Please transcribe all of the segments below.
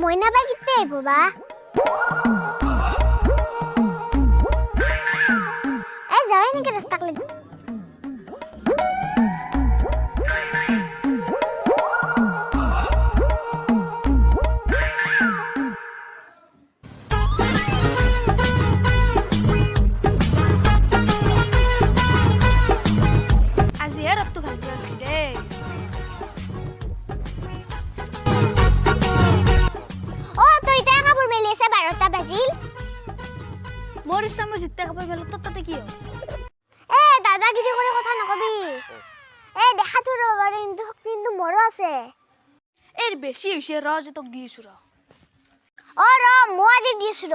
মইনা বা কিতে আইব বা এ যাওই নাকি রাস্তা কলে আজি এর তো ভালো লাগছে রে ও তুই তা কাপড় মেলিছে 12টা বাজিল মোর ইচ্ছা মই জিতে কাপড় মেলো তোর তাতে কি এ দাদাগিরি করে কথা নকবি এ দেখা তোর বারে কিন্তু মরো আছে এর বেশি হইছে র যে তোক দিয়েছু র ও র মো আজি দিছু র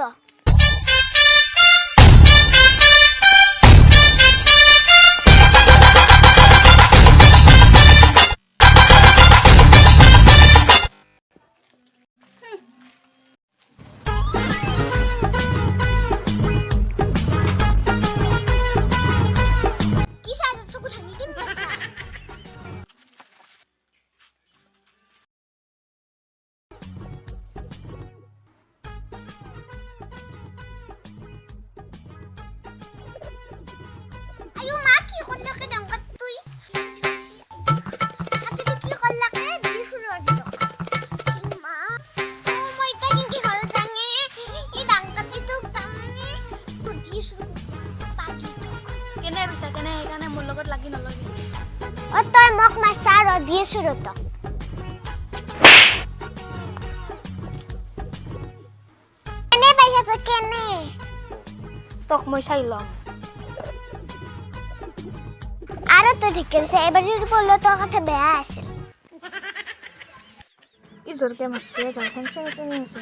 কি সাজা চকু থাকি দিম আয়ো মা কি করলা কে দামকা তুই হাতে কি করলা কে দিছু র আজি তো মা ও মইটা কি ঘর জাঙে এই দামকা তো তামনে তো দিছু পাগি তো কেনে বিছা কেনে এখানে মোর লগত লাগি নলগি ও তই মোক মাছা ৰ দিছু ৰ তো কেনে পাইছা তো কেনে তোক মই চাই লম আরো তো ঠিক আছে এবার যদি বললো তোর কথা বেয়া আছে ই জোরকে মারছে গার্লফ্রেন্ড সঙ্গে আছে